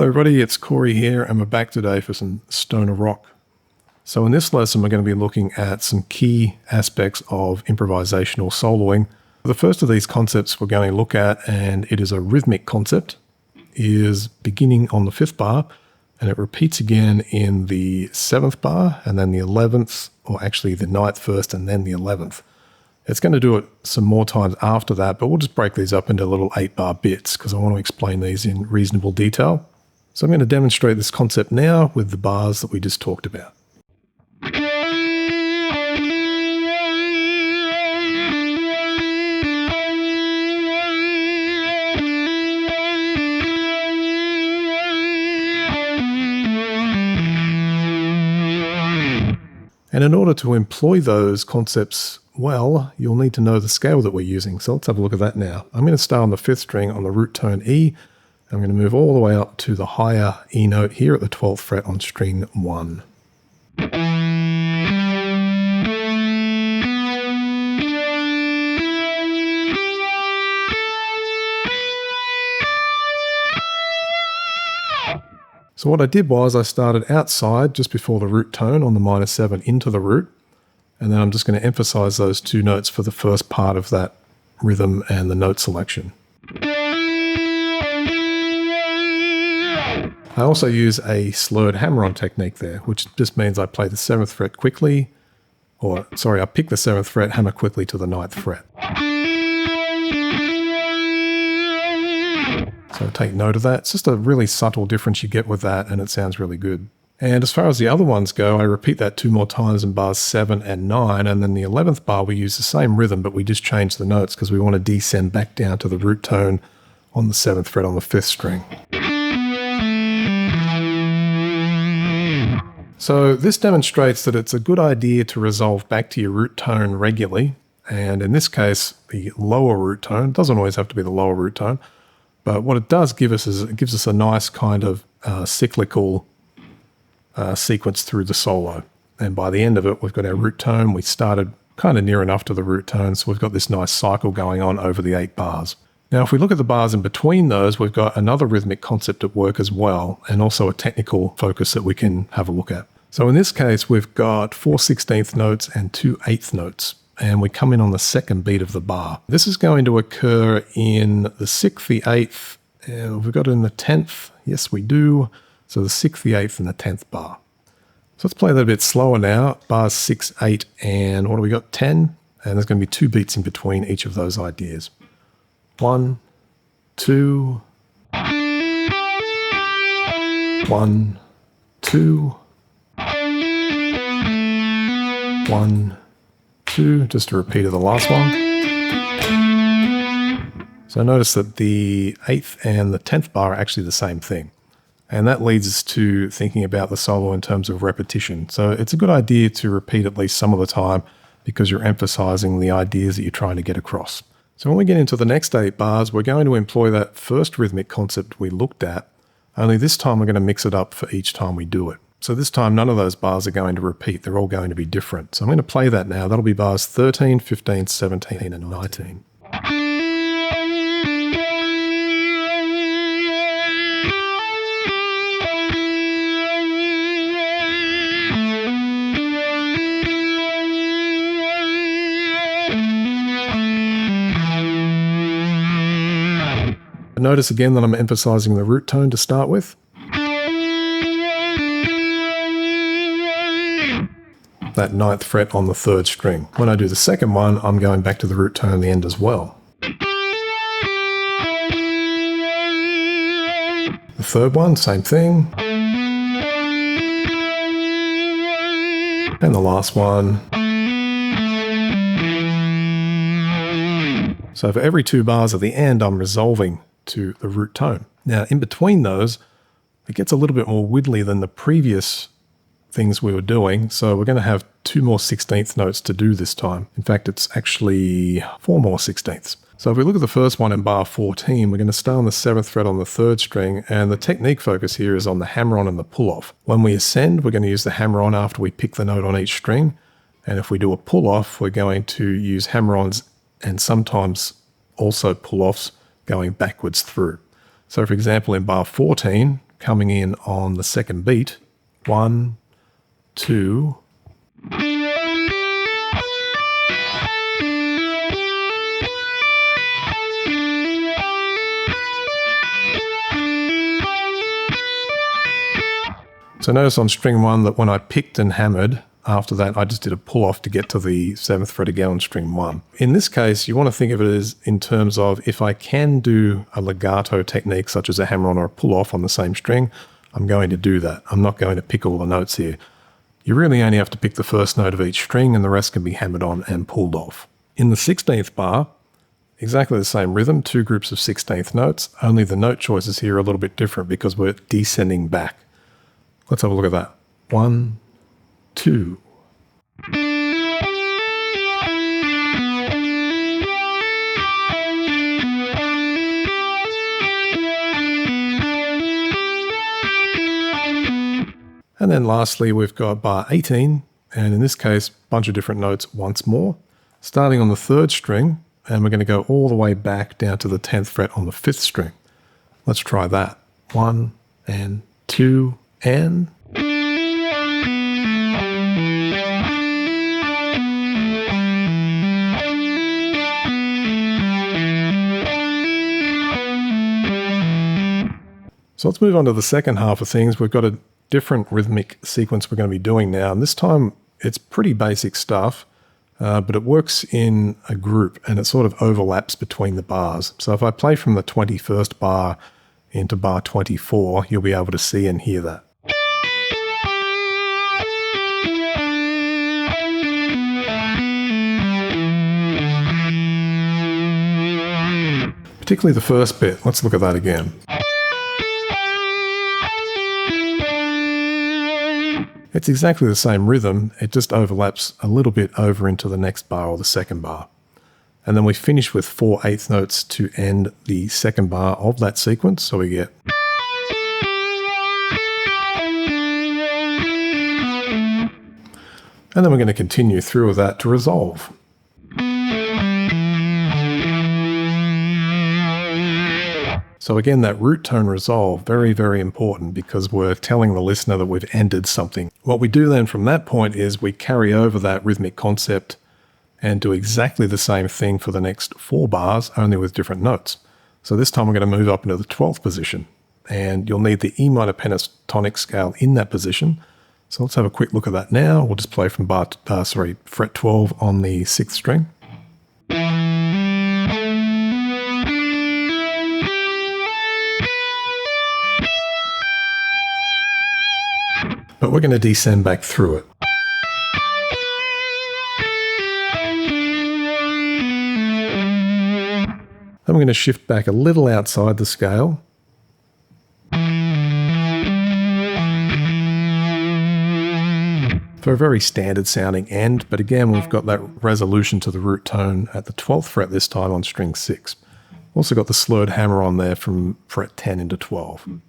Hello everybody, it's Corey here and we're back today for some stoner rock. So in this lesson we're going to be looking at some key aspects of improvisational soloing. The first of these concepts we're going to look at, and it is a rhythmic concept, is beginning on the 5th bar and it repeats again in the 7th bar and then the 11th, or actually the 9th first and then the 11th. It's going to do it some more times after that, but we'll just break these up into little 8-bar bits because I want to explain these in reasonable detail. So I'm going to demonstrate this concept now with the bars that we just talked about. And in order to employ those concepts well, you'll need to know the scale that we're using. So let's have a look at that now. I'm going to start on the 5th string on the root tone E. I'm going to move all the way up to the higher E note here at the 12th fret on string 1. So what I did was I started outside just before the root tone on the minor 7 into the root, and then I'm just going to emphasize those two notes for the first part of that rhythm and the note selection. I also use a slurred hammer-on technique there, which just means I play the 7th fret quickly, I pick the 7th fret, hammer quickly to the 9th fret. So take note of that. It's just a really subtle difference you get with that, and it sounds really good. And as far as the other ones go, I repeat that 2 more times in bars 7 and 9, and then the 11th bar we use the same rhythm, but we just change the notes because we want to descend back down to the root tone on the 7th fret on the 5th string. So this demonstrates that it's a good idea to resolve back to your root tone regularly, and in this case the lower root tone. It doesn't always have to be the lower root tone, but what it does give us is it gives us a nice kind of cyclical sequence through the solo. And by the end of it we've got our root tone. We started kind of near enough to the root tone, so we've got this nice cycle going on over the 8 bars. Now if we look at the bars in between those, we've got another rhythmic concept at work as well, and also a technical focus that we can have a look at. So in this case we've got 4 16th notes and 2 8th notes, and we come in on the 2nd beat of the bar. This is going to occur in the 6th, the 8th, and we've got it in the 10th. Yes, we do. So the 6th, the 8th, and the 10th bar. So let's play that a bit slower now. Bars 6, 8, and what do we got? 10. And there's going to be 2 beats in between each of those ideas. 1, 2, 1, 2, 1, 2, just a repeat of the last one. So notice that the 8th and the 10th bar are actually the same thing. And that leads us to thinking about the solo in terms of repetition. So it's a good idea to repeat at least some of the time because you're emphasizing the ideas that you're trying to get across. So when we get into the next 8 bars, we're going to employ that first rhythmic concept we looked at, only this time we're going to mix it up for each time we do it. So this time none of those bars are going to repeat, they're all going to be different. So I'm going to play that now. That'll be bars 13, 15, 17, and 19. Notice again that I'm emphasizing the root tone to start with. That 9th fret on the 3rd string. When I do the 2nd one, I'm going back to the root tone at the end as well. The 3rd one, same thing. And the last one. So for every 2 bars at the end, I'm resolving to the root tone. Now in between those, it gets a little bit more widdly than the previous things we were doing, so we're going to have 2 more 16th notes to do this time. In fact, it's actually 4 more 16ths. So if we look at the first one in bar 14, we're going to start on the 7th fret on the 3rd string, and the technique focus here is on the hammer-on and the pull-off. When we ascend, we're going to use the hammer-on after we pick the note on each string, and if we do a pull-off, we're going to use hammer-ons and sometimes also pull-offs going backwards through. So for example, in bar 14, coming in on the second beat. 1, 2. So notice on string 1 that when I picked and hammered, after that I just did a pull off to get to the 7th fret again on string 1. In this case, you want to think of it as in terms of if I can do a legato technique such as a hammer-on or a pull off on the same string, I'm going to do that. I'm not going to pick all the notes here. You really only have to pick the first note of each string and the rest can be hammered on and pulled off. In the 16th bar, exactly the same rhythm, 2 groups of 16th notes, only the note choices here are a little bit different because we're descending back. Let's have a look at that. 1, 2. And then lastly, we've got bar 18, and in this case, a bunch of different notes once more, starting on the 3rd string, and we're going to go all the way back down to the 10th fret on the 5th string. Let's try that. 1 and 2 and... So let's move on to the second half of things. We've got a different rhythmic sequence we're going to be doing now, and this time it's pretty basic stuff, but it works in a group and it sort of overlaps between the bars. So if I play from the 21st bar into bar 24, you'll be able to see and hear that. Particularly the first bit. Let's look at that again. It's exactly the same rhythm, it just overlaps a little bit over into the next bar or the second bar. And then we finish with 4/8 notes to end the second bar of that sequence, so we get... And then we're going to continue through with that to resolve. So again, that root tone resolve, very, very important because we're telling the listener that we've ended something. What we do then from that point is we carry over that rhythmic concept and do exactly the same thing for the next 4 bars, only with different notes. So this time we're going to move up into the 12th position, and you'll need the E minor pentatonic scale in that position. So let's have a quick look at that now. We'll just play from fret 12 on the 6th string. But we're going to descend back through it. Then we're going to shift back a little outside the scale. For a very standard sounding end, but again we've got that resolution to the root tone at the 12th fret this time on string 6. Also got the slurred hammer on there from fret 10 into 12.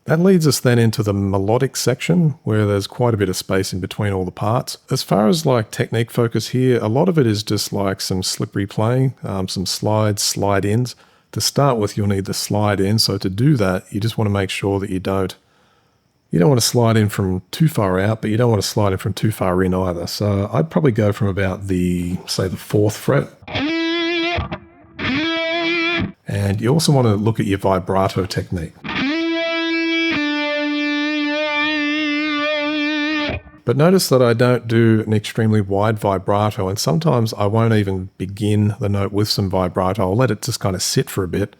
That leads us then into the melodic section where there's quite a bit of space in between all the parts. As far as like technique focus here, a lot of it is just like some slippery playing, some slides, slide-ins. To start with, you'll need the slide in. So to do that, you just want to make sure that you don't want to slide in from too far out, but you don't want to slide in from too far in either. So I'd probably go from about the 4th fret. And you also want to look at your vibrato technique. But notice that I don't do an extremely wide vibrato, and sometimes I won't even begin the note with some vibrato. I'll let it just kind of sit for a bit,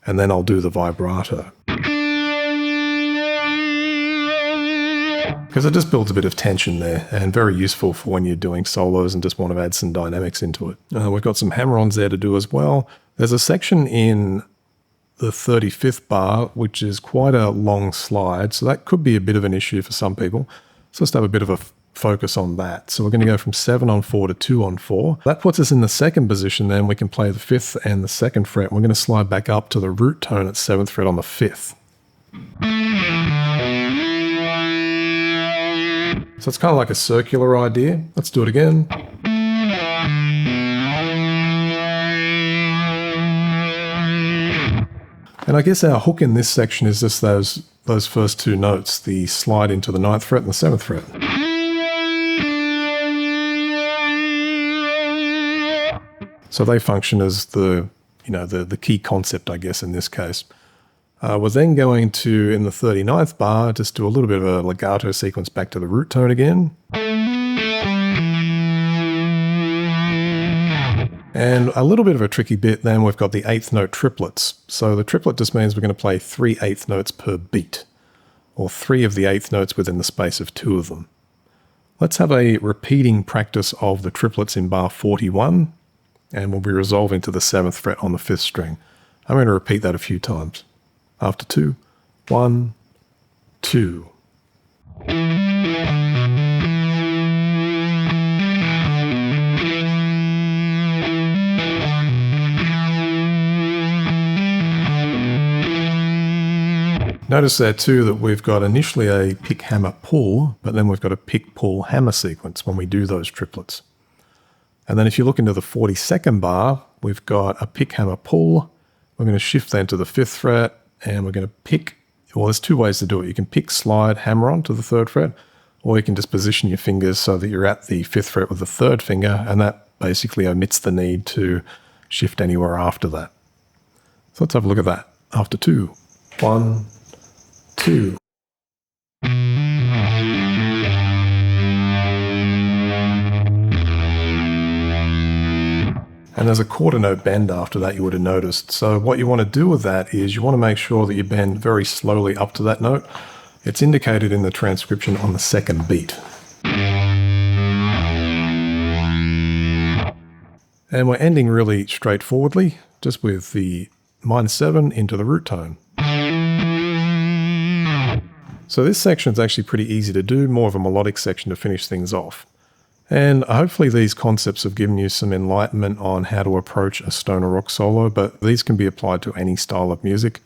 and then I'll do the vibrato. Because it just builds a bit of tension there, and very useful for when you're doing solos and just want to add some dynamics into it. We've got some hammer-ons there to do as well. There's a section in the 35th bar, which is quite a long slide, so that could be a bit of an issue for some people. So let's have a bit of a focus on that. So we're going to go from 7 on 4 to 2 on 4. That puts us in the second position then. We can play the 5th and the 2nd fret. We're going to slide back up to the root tone at 7th fret on the 5th. So it's kind of like a circular idea. Let's do it again. And I guess our hook in this section is just those first two notes, the slide into the 9th fret and the 7th fret. So they function as the key concept, I guess, in this case. We're then going to, in the 39th bar, just do a little bit of a legato sequence back to the root tone again. And a little bit of a tricky bit, then we've got the 8th note triplets. So the triplet just means we're going to play 3 8th notes per beat, or 3 of the 8th notes within the space of 2 of them. Let's have a repeating practice of the triplets in bar 41, and we'll be resolving to the 7th fret on the 5th string. I'm going to repeat that a few times. After 2, 1, 2. Notice there too that we've got initially a pick hammer pull, but then we've got a pick pull hammer sequence when we do those triplets. And then if you look into the 42nd bar, we've got a pick hammer pull. We're going to shift then to the 5th fret, and we're going to pick, well, there's 2 ways to do it. You can pick, slide, hammer on to the 3rd fret, or you can just position your fingers so that you're at the 5th fret with the 3rd finger, and that basically omits the need to shift anywhere after that. So let's have a look at that. After 2, 1, 2. And there's a quarter note bend after that, you would have noticed. So what you want to do with that is you want to make sure that you bend very slowly up to that note. It's indicated in the transcription on the 2nd beat. And we're ending really straightforwardly, just with the -7 into the root tone. So this section is actually pretty easy to do, more of a melodic section to finish things off. And hopefully these concepts have given you some enlightenment on how to approach a stoner rock solo, but these can be applied to any style of music.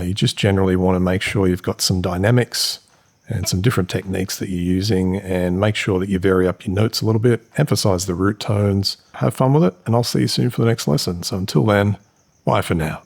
You just generally want to make sure you've got some dynamics and some different techniques that you're using, and make sure that you vary up your notes a little bit, emphasize the root tones, have fun with it, and I'll see you soon for the next lesson. So until then, bye for now.